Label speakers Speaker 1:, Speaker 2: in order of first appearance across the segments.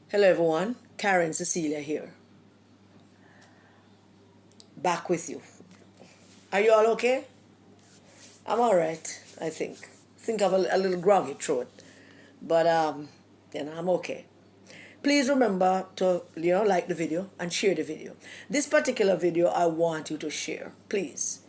Speaker 1: Hello everyone, Karen Cecilia here. Back with you. Are you all okay? I'm alright, I think. Think of a little groggy throat. But I'm okay. Please remember to like the video and share the video. This particular video I want you to share, please.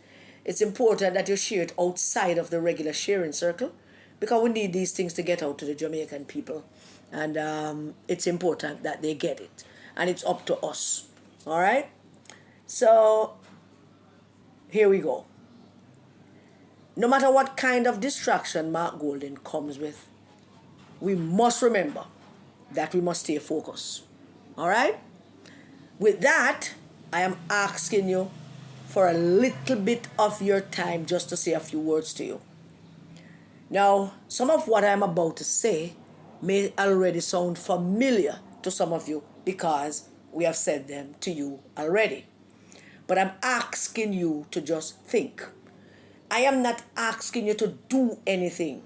Speaker 1: It's important that you share it outside of the regular sharing circle because we need these things to get out to the Jamaican people. And it's important that they get it. And it's up to us. All right? So here we go. No matter what kind of distraction Mark Golden comes with, we must remember that we must stay focused. All right? With that, I am asking you for a little bit of your time just to say a few words to you. Now, some of what I'm about to say may already sound familiar to some of you because we have said them to you already. But I'm asking you to just think. I am not asking you to do anything.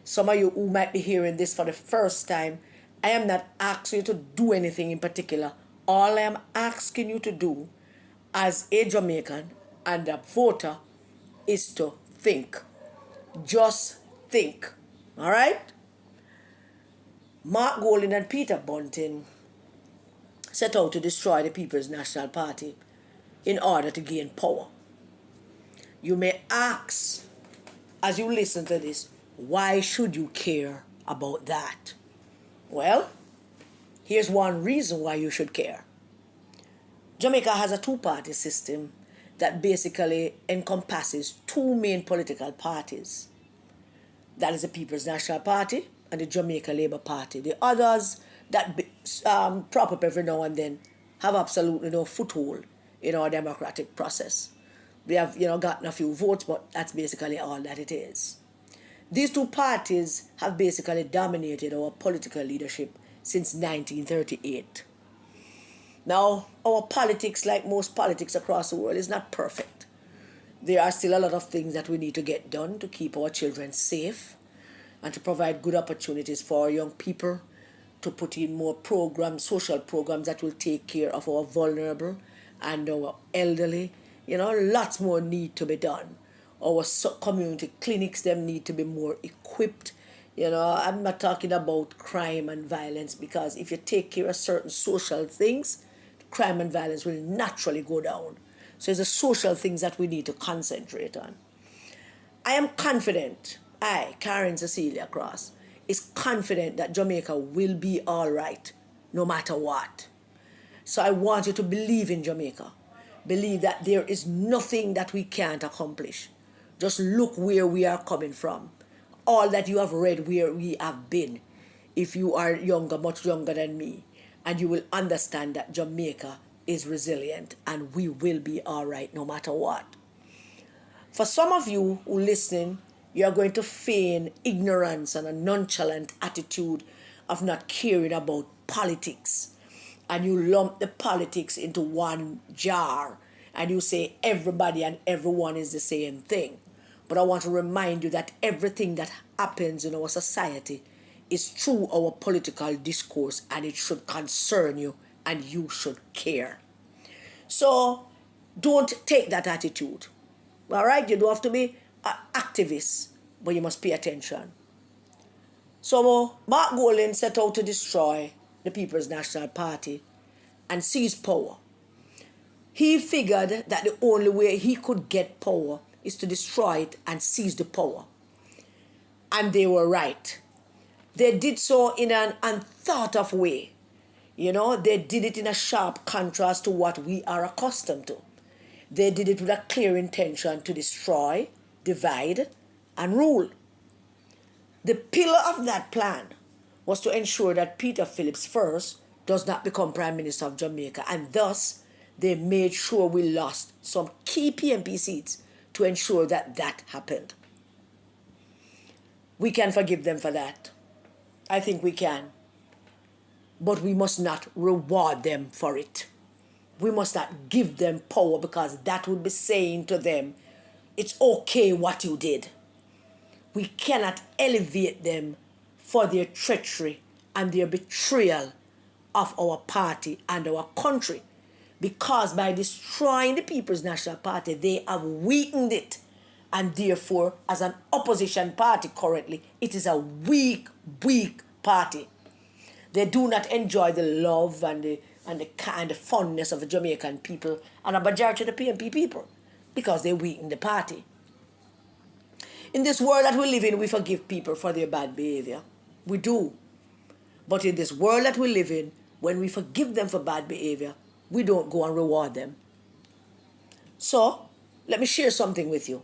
Speaker 1: Some of you who might be hearing this for the first time, I am not asking you to do anything in particular. All I am asking you to do as a Jamaican and a voter is to think. Just think. All right? Mark Golden and Peter Bunting set out to destroy the People's National Party in order to gain power. You may ask, as you listen to this, why should you care about that? Well, here's one reason why you should care. Jamaica has a two-party system that basically encompasses two main political parties. That is the People's National Party and the Jamaica Labour Party. The others that prop up every now and then have absolutely no foothold in our democratic process. We have, gotten a few votes, but that's basically all that it is. These two parties have basically dominated our political leadership since 1938. Now, our politics, like most politics across the world, is not perfect. There are still a lot of things that we need to get done to keep our children safe and to provide good opportunities for our young people, to put in more programs, social programs that will take care of our vulnerable and our elderly. Lots more need to be done. Our community clinics, them need to be more equipped. I'm not talking about crime and violence because if you take care of certain social things, crime and violence will naturally go down. So it's the social things that we need to concentrate on. I am confident, Karen Cecilia Cross, is confident that Jamaica will be all right no matter what. So I want you to believe in Jamaica. Believe that there is nothing that we can't accomplish. Just look where we are coming from. All that you have read where we have been. If you are younger, much younger than me, and you will understand that Jamaica is resilient and we will be all right no matter what. For some of you who listen, you are going to feign ignorance and a nonchalant attitude of not caring about politics. And you lump the politics into one jar and you say everybody and everyone is the same thing. But I want to remind you that everything that happens in our society is through our political discourse and it should concern you and you should care. So don't take that attitude. All right? You don't have to be an activist, but you must pay attention. So Mark Golden set out to destroy the People's National Party and seize power. He figured that the only way he could get power is to destroy it and seize the power. And they were right. They did so in an unthought of way. They did it in a sharp contrast to what we are accustomed to. They did it with a clear intention to destroy, divide, and rule. The pillar of that plan was to ensure that Peter Phillips first does not become Prime Minister of Jamaica, and thus they made sure we lost some key PMP seats to ensure that that happened. We can forgive them for that. I think we can. But we must not reward them for it. We must not give them power because that would be saying to them, it's okay what you did. We cannot elevate them for their treachery and their betrayal of our party and our country, because by destroying the People's National Party, they have weakened it. And therefore, as an opposition party currently, it is a weak party. They do not enjoy the love and the kind of fondness of the Jamaican people and a majority of the PNP people, because they weaken the party. In this world that we live in, we forgive people for their bad behavior. We do. But in this world that we live in, when we forgive them for bad behavior, we don't go and reward them. So, let me share something with you.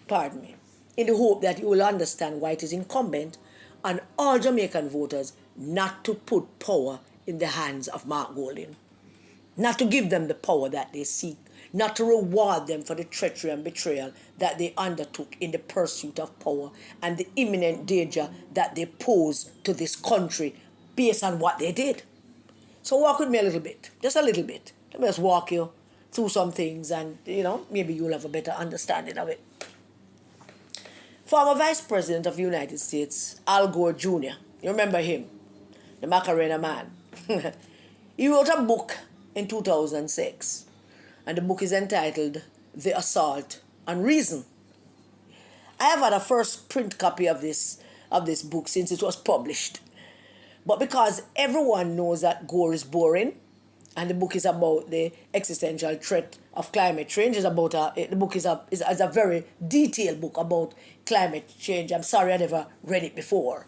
Speaker 1: Pardon me. In the hope that you will understand why it is incumbent on all Jamaican voters not to put power in the hands of Mark Golding. Not to give them the power that they seek. Not to reward them for the treachery and betrayal that they undertook in the pursuit of power and the imminent danger that they pose to this country based on what they did. So walk with me a little bit, just a little bit. Let me just walk you through some things and, maybe you'll have a better understanding of it. Former Vice President of the United States, Al Gore Jr., you remember him, the Macarena man. He wrote a book in 2006, and the book is entitled The Assault on Reason. I have had a first print copy of this book since it was published. But because everyone knows that Gore is boring, and the book is about the existential threat of climate change, the book is a very detailed book about climate change. I'm sorry I never read it before.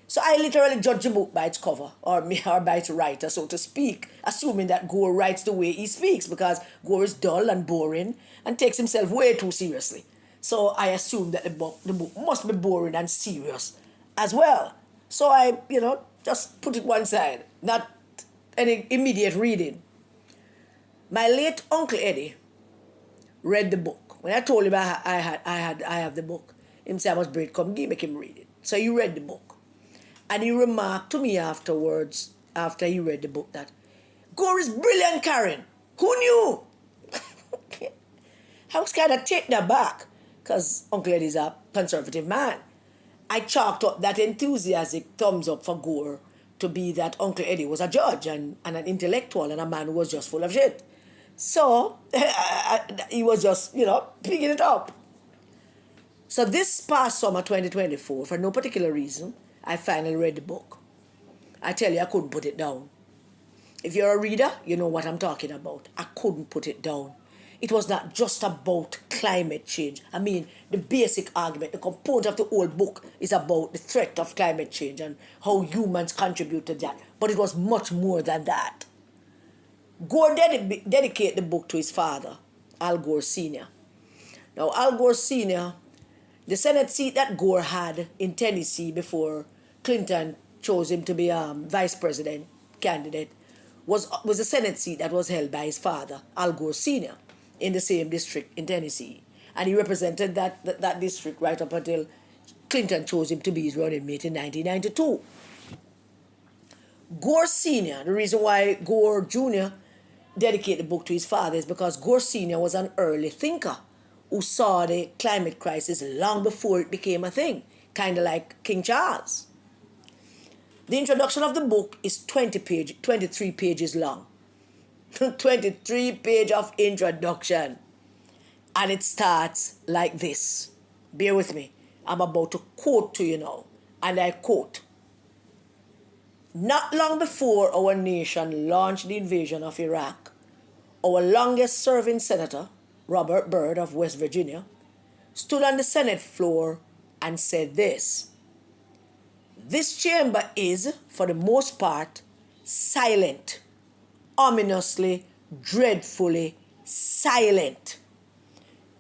Speaker 1: So I literally judge the book by its cover, or by its writer, so to speak, assuming that Gore writes the way he speaks, because Gore is dull and boring and takes himself way too seriously. So I assume that the book must be boring and serious as well. So I, just put it one side, not any immediate reading. My late Uncle Eddie read the book. When I told him I have the book, he said I must bring it, come make him read it. So he read the book. And he remarked to me afterwards, after he read the book, that Gore is brilliant, Karen. Who knew? I was kind of taken aback, because Uncle Eddie is a conservative man. I chalked up that enthusiastic thumbs up for Gore to be that Uncle Eddie was a judge and an intellectual and a man who was just full of shit. So he was just, picking it up. So this past summer 2024, for no particular reason, I finally read the book. I tell you, I couldn't put it down. If you're a reader, you know what I'm talking about. I couldn't put it down. It was not just about climate change. I mean, the basic argument, the component of the whole book is about the threat of climate change and how humans contribute to that. But it was much more than that. Gore dedicated the book to his father, Al Gore Sr. Now, Al Gore Sr., the Senate seat that Gore had in Tennessee before Clinton chose him to be vice president candidate was a Senate seat that was held by his father, Al Gore Sr., in the same district in Tennessee. And he represented that district right up until Clinton chose him to be his running mate in 1992. Gore Sr., the reason why Gore Jr. dedicated the book to his father is because Gore Sr. was an early thinker who saw the climate crisis long before it became a thing, kind of like King Charles. The introduction of the book is 23 pages long. 23 pages of introduction. And it starts like this. Bear with me. I'm about to quote to you now. And I quote, "Not long before our nation launched the invasion of Iraq, our longest serving senator, Robert Byrd of West Virginia, stood on the Senate floor and said this: 'This chamber is, for the most part, silent, ominously, dreadfully silent.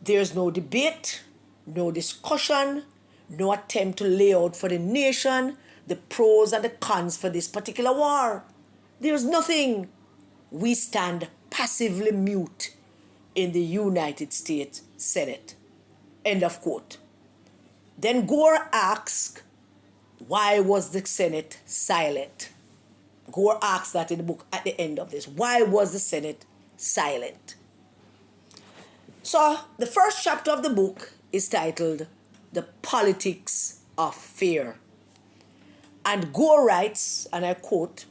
Speaker 1: There's no debate, no discussion, no attempt to lay out for the nation the pros and the cons for this particular war. There's nothing. We stand passively mute in the United States Senate.'" End of quote. Then Gore asked, why was the Senate silent? Gore asks that in the book at the end of this. Why was the Senate silent? So the first chapter of the book is titled "The Politics of Fear." And Gore writes, and I quote,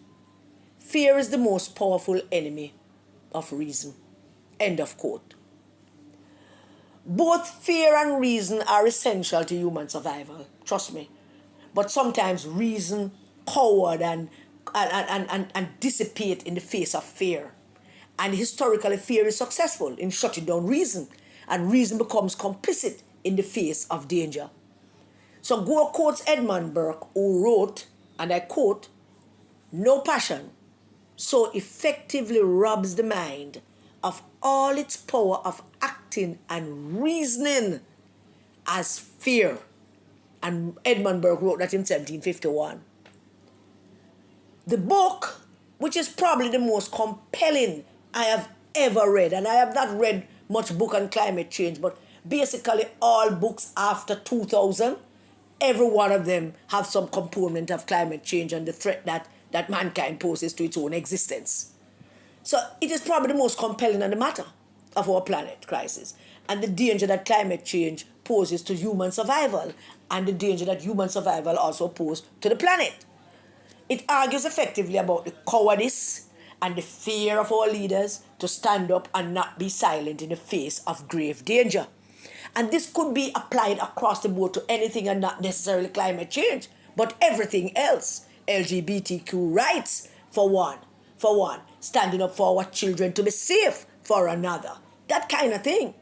Speaker 1: fear is the most powerful enemy of reason. End of quote. Both fear and reason are essential to human survival, trust me. But sometimes reason coward and dissipate in the face of fear. And historically, fear is successful in shutting down reason, and reason becomes complicit in the face of danger. So Gore quotes Edmund Burke, who wrote, and I quote, "No passion so effectively robs the mind of all its power of acting and reasoning as fear." And Edmund Burke wrote that in 1751. The book, which is probably the most compelling I have ever read, and I have not read much book on climate change, but basically all books after 2000, every one of them have some component of climate change and the threat that mankind poses to its own existence. So it is probably the most compelling on the matter of our planet crisis and the danger that climate change poses to human survival and the danger that human survival also poses to the planet. It argues effectively about the cowardice and the fear of our leaders to stand up and not be silent in the face of grave danger. And this could be applied across the board to anything and not necessarily climate change, but everything else. LGBTQ rights, for one, standing up for our children to be safe for another, that kind of thing.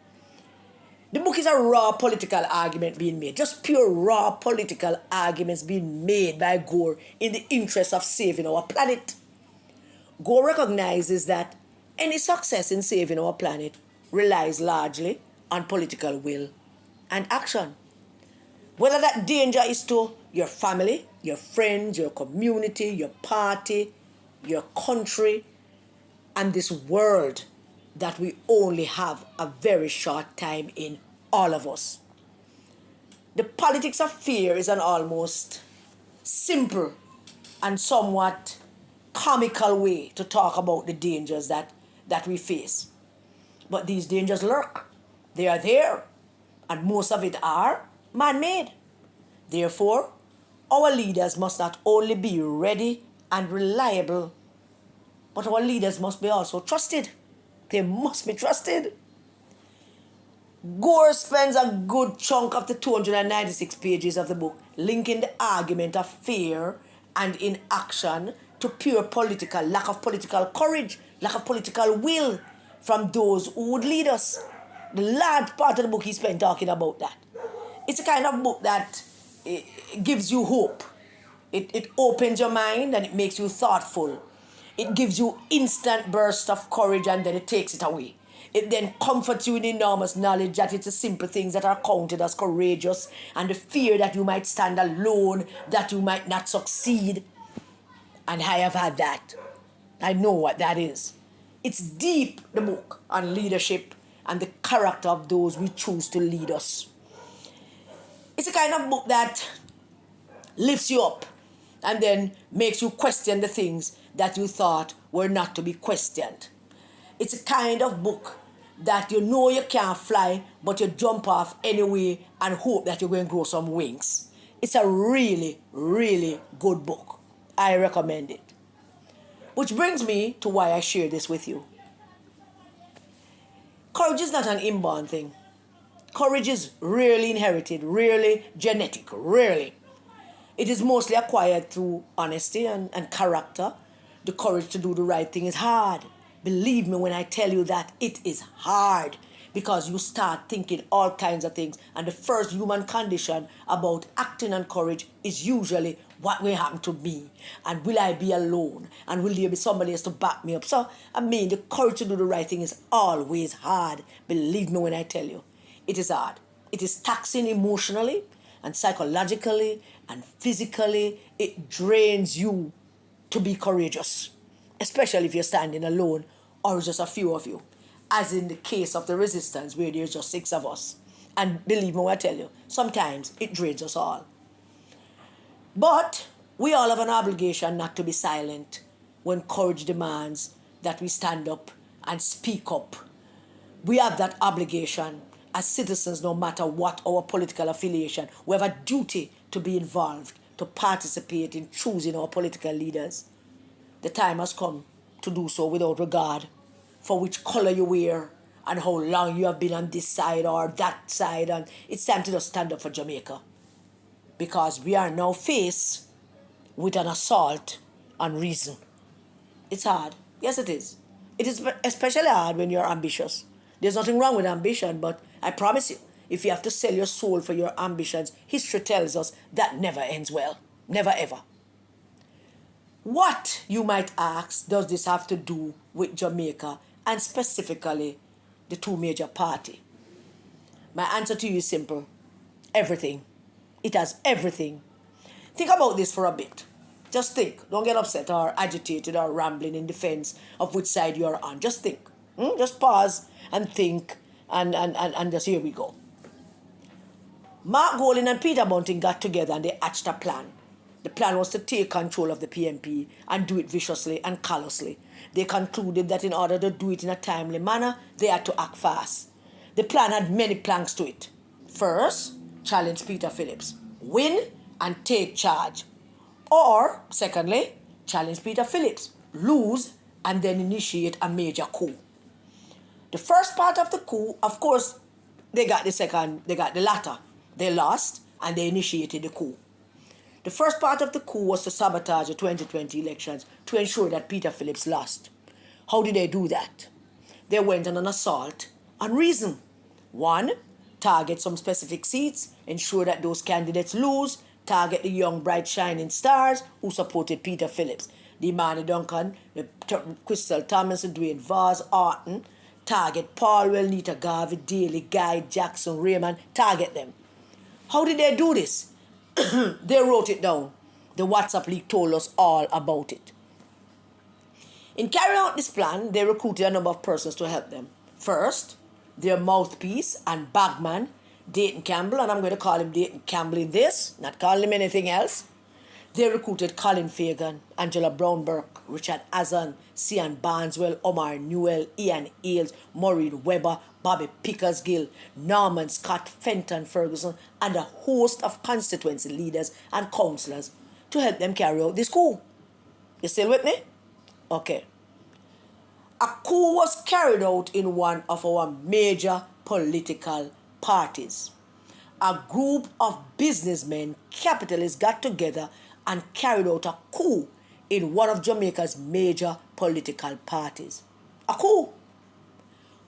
Speaker 1: The book is a raw political argument being made, just pure raw political arguments being made by Gore in the interest of saving our planet. Gore recognizes that any success in saving our planet relies largely on political will and action. Whether that danger is to your family, your friends, your community, your party, your country, and this world that we only have a very short time in, all of us. The politics of fear is an almost simple and somewhat comical way to talk about the dangers that we face. But these dangers lurk. They are there, and most of it are man-made. Therefore, our leaders must not only be ready and reliable, but our leaders must be also trusted. They must be trusted. Gore spends a good chunk of the 296 pages of the book linking the argument of fear and inaction to pure lack of political courage, lack of political will from those who would lead us. The large part of the book he spent talking about that. It's a kind of book that gives you hope. It opens your mind and it makes you thoughtful. It gives you instant bursts of courage and then it takes it away. It then comforts you in enormous knowledge that it's the simple things that are counted as courageous and the fear that you might stand alone, that you might not succeed. And I have had that. I know what that is. It's deep, the book on leadership and the character of those we choose to lead us. It's a kind of book that lifts you up and then makes you question the things that you thought were not to be questioned. It's a kind of book that you know you can't fly, but you jump off anyway and hope that you're going to grow some wings. It's a really, really good book. I recommend it. Which brings me to why I share this with you. Courage is not an inborn thing. Courage is rarely inherited, rarely genetic, rarely. It is mostly acquired through honesty and character. The courage to do the right thing is hard. Believe me when I tell you that it is hard because you start thinking all kinds of things. And the first human condition about acting on courage is usually what will happen to me? And will I be alone? And will there be somebody else to back me up? So, the courage to do the right thing is always hard. Believe me when I tell you. It is hard. It is taxing emotionally and psychologically and physically. It drains you to be courageous, especially if you're standing alone or just a few of you, as in the case of the resistance where there's just 6 of us. And believe me when I tell you, sometimes it drains us all. But we all have an obligation not to be silent when courage demands that we stand up and speak up. We have that obligation as citizens, no matter what our political affiliation. We have a duty to be involved, to participate in choosing our political leaders. the time has come to do so without regard for which color you wear and how long you have been on this side or that side. And it's time to just stand up for Jamaica, because we are now faced with an assault on reason. It's hard. Yes, it is. It is especially hard when you're ambitious. There's nothing wrong with ambition, but I promise you, if you have to sell your soul for your ambitions, history tells us that never ends well. Never ever. What, you might ask, does this have to do with Jamaica and specifically the two major parties? My answer to you is simple. Everything. It has everything. Think about this for a bit. Just think. Don't get upset or agitated or rambling in defense of which side you're on. Just think. Just pause and think, and just here we go. Mark Golding and Peter Bunting got together and they hatched a plan. The plan was to take control of the PNP and do it viciously and callously. They concluded that in order to do it in a timely manner, they had to act fast. The plan had many planks to it. First, challenge Peter Phillips. Win and take charge. Or, secondly, challenge Peter Phillips. Lose and then initiate a major coup. The first part of the coup, of course, they got the latter. They lost and they initiated the coup. The first part of the coup was to sabotage the 2020 elections to ensure that Peter Phillips lost. How did they do that? They went on an assault on reason. 1. Target some specific seats, ensure that those candidates lose, target the young, bright, shining stars who supported Peter Phillips. The Imani Duncan, the Crystal Thomas, Dwayne Vaz, Orton. Target Paulwell, Nita Garvey, Daly, Guy, Jackson, Raymond. Target them. How did they do this? They wrote it down. The WhatsApp leak told us all about it. In carrying out this plan, they recruited a number of persons to help them. First, their mouthpiece and bagman, Dayton Campbell, and I'm going to call him Dayton Campbell in this, not calling him anything else. They recruited Colin Fagan, Angela Brown-Burke, Richard Azan, Cian Barneswell, Omar Newell, Ian Ailes, Maureen Webber, Bobby Pickersgill, Norman Scott, Fenton Ferguson, and a host of constituency leaders and councillors to help them carry out this coup. You still with me? Okay. A coup was carried out in one of our major political parties. A group of businessmen, capitalists got together and carried out a coup in one of Jamaica's major political parties. A coup.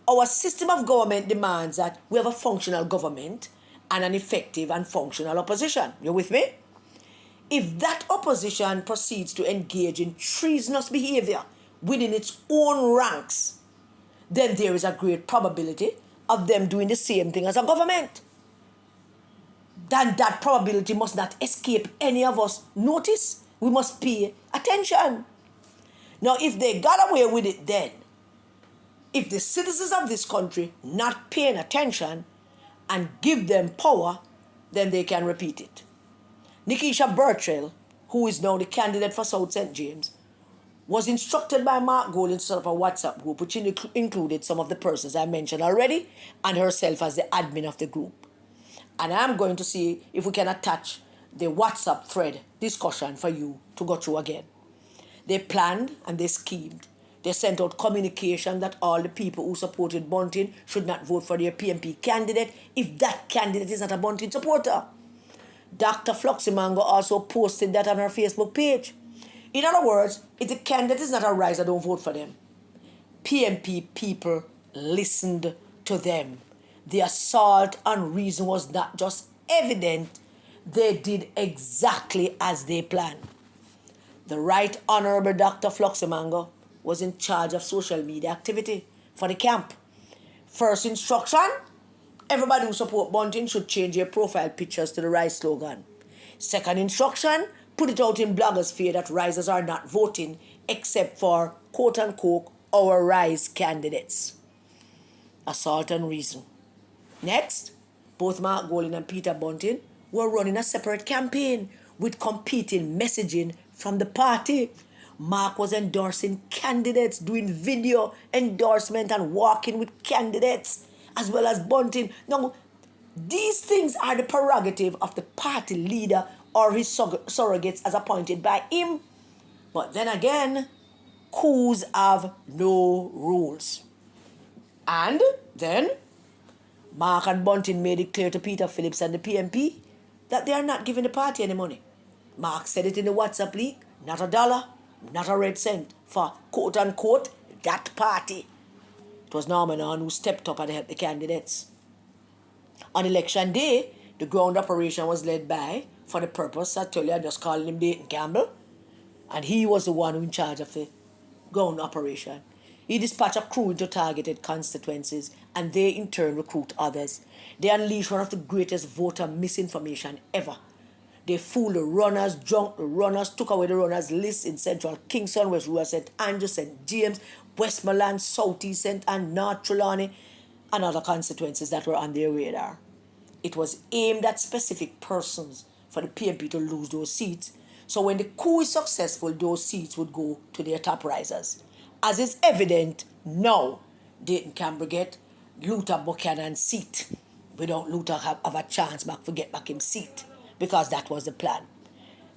Speaker 1: Our system of government demands that we have a functional government and an effective and functional opposition. You with me? If that opposition proceeds to engage in treasonous behavior within its own ranks, then there is a great probability of them doing the same thing as a government. Then that probability must not escape any of us notice. We must pay attention. Now, if they got away with it then, if the citizens of this country not paying attention and give them power, then they can repeat it. Nikisha Bertrell, who is now the candidate for South St. James, was instructed by Mark Golding to set up a WhatsApp group which included some of the persons I mentioned already and herself as the admin of the group. And I'm going to see if we can attach the WhatsApp thread discussion for you to go through again. They planned and they schemed. They sent out communication that all the people who supported Bunting should not vote for their PNP candidate if that candidate is not a Bunting supporter. Dr. Fluximango also posted that on her Facebook page. In other words, if the candidate is not a riser, don't vote for them. PNP people listened to them. The assault on reason was not just evident, they did exactly as they planned. The Right Honourable Dr. Fluximango was in charge of social media activity for the camp. First instruction, everybody who support Bunting should change their profile pictures to the Rise slogan. Second instruction, put it out in bloggers' fear that risers are not voting except for quote-unquote our Rise candidates. Assault on reason. Next, both Mark Golding and Peter Bunting were running a separate campaign with competing messaging from the party. Mark was endorsing candidates, doing video endorsement and walking with candidates, as well as Bunting. Now, these things are the prerogative of the party leader or his surrogates as appointed by him. But then again, coups have no rules. And then Mark and Bunting made it clear to Peter Phillips and the PMP that they are not giving the party any money. Mark said it in the WhatsApp leak, not a dollar, not a red cent for quote unquote that party. It was Norman On who stepped up and helped the candidates. On election day, the ground operation was led by, for the purpose, I tell you, I just called him Dayton Campbell, and he was the one who in charge of the ground operation. He dispatched a crew into targeted constituencies, and they in turn recruit others. They unleashed one of the greatest voter misinformation ever. They fooled the runners, drunk the runners, took away the runners' list in Central Kingston, West Rural, St. Andrews, St. James, Westmoreland, South East, St. Anne, North Trelawney, and other constituencies that were on their radar. It was aimed at specific persons for the PMP to lose those seats. So when the coup is successful, those seats would go to their top risers. As is evident now, Dayton can get Luther Buchanan's seat without Luther have a chance back to get back his seat, because that was the plan.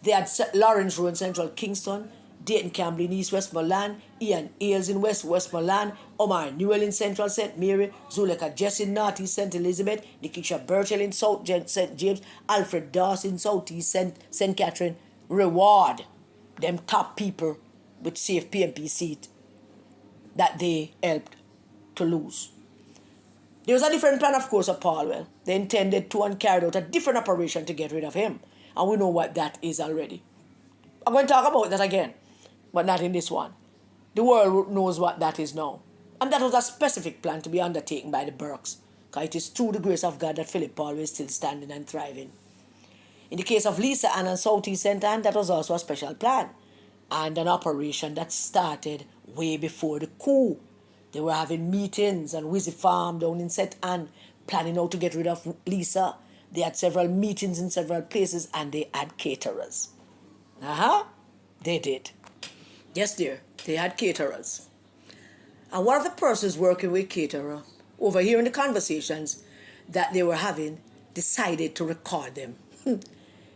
Speaker 1: They had Lawrence Rowe in Central Kingston, Dayton Campbell in East Westmoreland, Ian Ailes in West Westmoreland, Omar Newell in Central St. Mary, Zuleika Jess in North East St. Elizabeth, Nikisha Burchell in South St. James, Alfred Doss in South East St. Catherine. Reward them top people with safe PMP seat that they helped to lose. There was a different plan, of course, of Paulwell. They intended to and carried out a different operation to get rid of him. And we know what that is already. I'm going to talk about that again, but not in this one. The world knows what that is now. And that was a specific plan to be undertaken by the Burkes, because it is through the grace of God that Philip Paulwell is still standing and thriving. In the case of Lisa Ann and South East St. Anne, that was also a special plan and an operation that started way before the coup. They were having meetings on Wizzy Farm down in St. Anne, planning how to get rid of Lisa. They had several meetings in several places, and they had caterers. They did. Yes, dear, they had caterers. And one of the persons working with caterer, overhearing the conversations that they were having, decided to record them.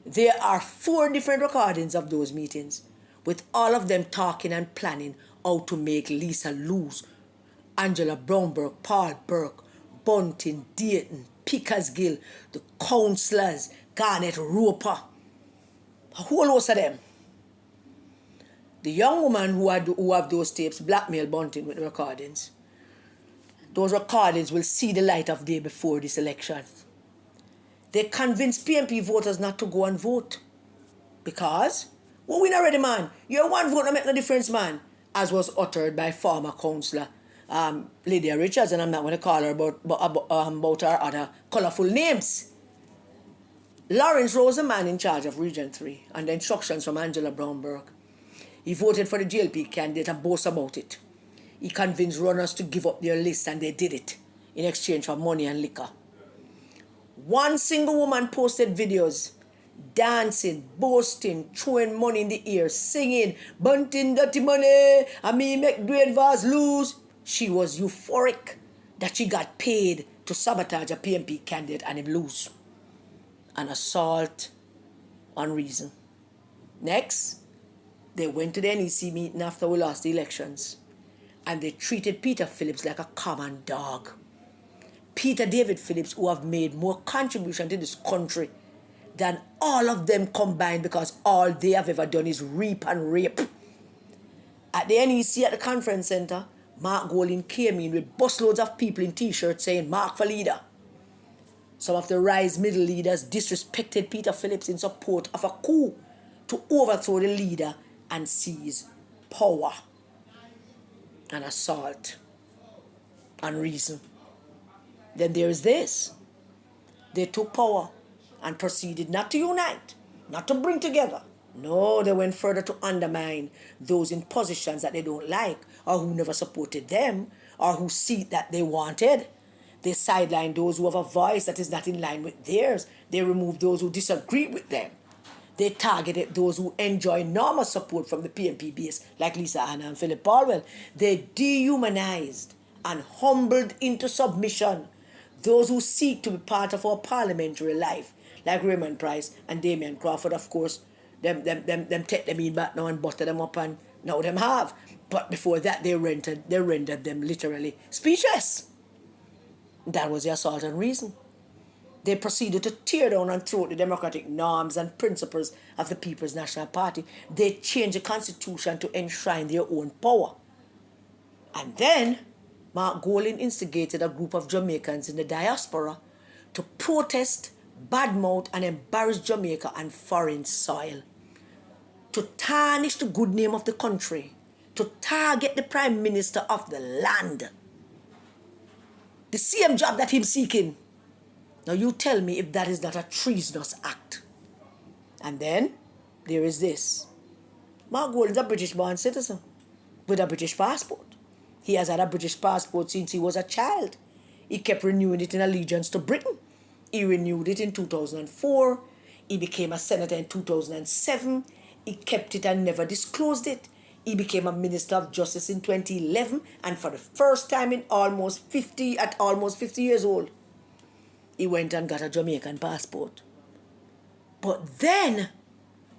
Speaker 1: There are 4 different recordings of those meetings, with all of them talking and planning how to make Lisa lose. Angela Brownberg, Paul Burke, Bunting, Dayton, Pickersgill, the councillors, Garnet Roper, a whole host of them. The young woman who have those tapes blackmailed Bunting with the recordings. Those recordings will see the light of day before this election. They convinced PMP voters not to go and vote. Because, we win already, man. Your one vote don't make no difference, man. As was uttered by former councillor Lydia Richards, and I'm not going to call her about her other colourful names. Lawrence Rowe was the man in charge of Region 3, under instructions from Angela Brownberg. He voted for the GLP candidate and boasts about it. He convinced runners to give up their list, and they did it in exchange for money and liquor. One single woman posted videos, dancing, boasting, throwing money in the air, singing, "Bunting dirty money, and me make Dwayne Vaz lose." She was euphoric that she got paid to sabotage a PMP candidate and him lose. An assault on reason. Next, they went to the NEC meeting after we lost the elections, and they treated Peter Phillips like a common dog. Peter David Phillips, who have made more contribution to this country than all of them combined, because all they have ever done is reap and rape. At the NEC at the conference center, Mark Golding came in with busloads of people in t-shirts saying "Mark for leader." Some of the Rise middle leaders disrespected Peter Phillips in support of a coup to overthrow the leader and seize power. An assault on reason. Then there is this. They took power and proceeded not to unite, not to bring together. No, they went further to undermine those in positions that they don't like, or who never supported them, or whose seat that they wanted. They sidelined those who have a voice that is not in line with theirs. They removed those who disagree with them. They targeted those who enjoy enormous support from the PMP base, like Lisa Anna and Philip Paulwell. They dehumanized and humbled into submission those who seek to be part of our parliamentary life, like Raymond Price and Damian Crawford, of course. Them take them in back now and butter them up and Now them have. But before that, they rendered them literally speechless. That was the assault on reason. They proceeded to tear down and throw out the democratic norms and principles of the People's National Party. They changed the constitution to enshrine their own power. And then Mark Golding instigated a group of Jamaicans in the diaspora to protest, badmouth, and embarrass Jamaica on foreign soil, to tarnish the good name of the country, to target the Prime Minister of the land. The same job that he's seeking. Now you tell me if that is not a treasonous act. And then there is this. Mark Gold is a British-born citizen with a British passport. He has had a British passport since he was a child. He kept renewing it in allegiance to Britain. He renewed it in 2004. He became a senator in 2007. He kept it and never disclosed it. He became a Minister of Justice in 2011, and for the first time in almost 50 years old, he went and got a Jamaican passport. But then,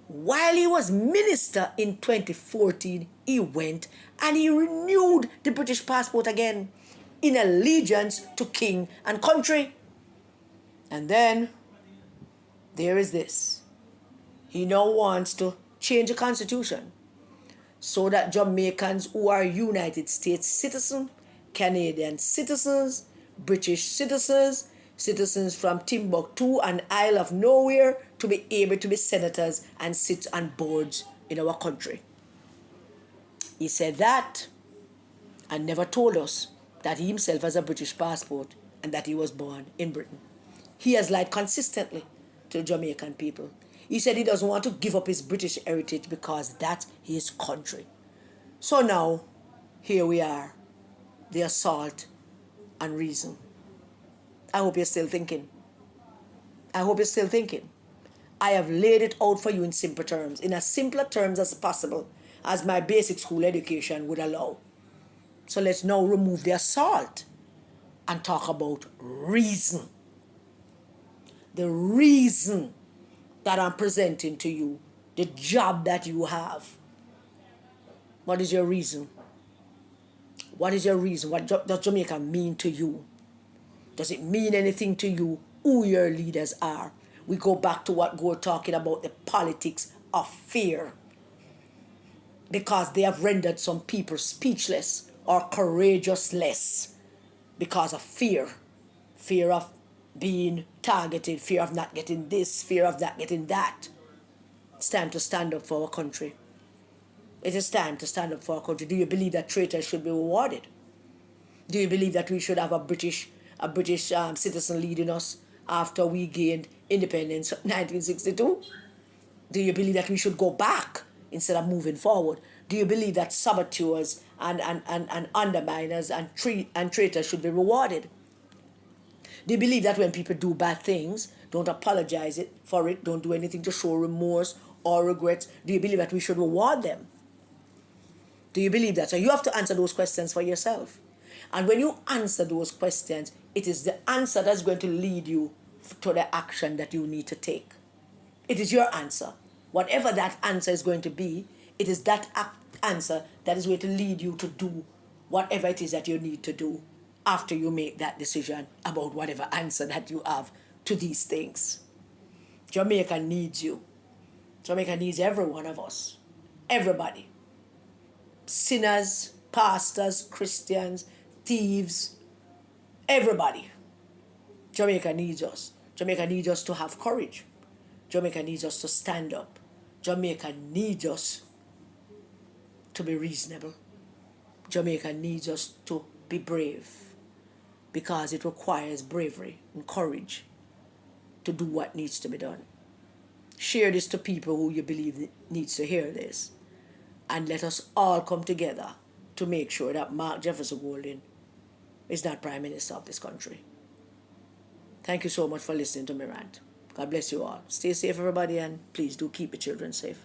Speaker 1: while he was minister in 2014, he went and he renewed the British passport again in allegiance to king and country. And then, there is this. He now wants to change the constitution so that Jamaicans who are United States citizens, Canadian citizens, British citizens, citizens from Timbuktu and Isle of Nowhere to be able to be senators and sit on boards in our country. He said that and never told us that he himself has a British passport and that he was born in Britain. He has lied consistently to the Jamaican people. He said he doesn't want to give up his British heritage because that's his country. So now, here we are, the assault on reason. I hope you're still thinking. I hope you're still thinking. I have laid it out for you in simple terms, in as simpler terms as possible, as my basic school education would allow. So let's now remove the assault and talk about reason. The reason that I'm presenting to you, the job that you have. What is your reason? What is your reason? What does Jamaica mean to you? Does it mean anything to you who your leaders are? We go back to what we're talking about, the politics of fear. Because they have rendered some people speechless or courageousless because of fear. Fear of being targeted, fear of not getting this, fear of not getting that. It's time to stand up for our country. It is time to stand up for our country. Do you believe that traitors should be rewarded? Do you believe that we should have a British citizen leading us after we gained independence in 1962? Do you believe that we should go back instead of moving forward? Do you believe that saboteurs and underminers and traitors should be rewarded? Do you believe that when people do bad things, don't apologize for it, don't do anything to show remorse or regret? Do you believe that we should reward them? Do you believe that? So you have to answer those questions for yourself. And when you answer those questions, it is the answer that's going to lead you to the action that you need to take. It is your answer. Whatever that answer is going to be, it is that answer that is going to lead you to do whatever it is that you need to do after you make that decision about whatever answer that you have to these things. Jamaica needs you. Jamaica needs every one of us. Everybody. Sinners, pastors, Christians, thieves, everybody. Jamaica needs us. Jamaica needs us to have courage. Jamaica needs us to stand up. Jamaica needs us to be reasonable. Jamaica needs us to be brave, because it requires bravery and courage to do what needs to be done. Share this to people who you believe needs to hear this. And let us all come together to make sure that Mark Jefferson Golding is not Prime Minister of this country. Thank you so much for listening to me rant. God bless you all. Stay safe, everybody, and please do keep your children safe.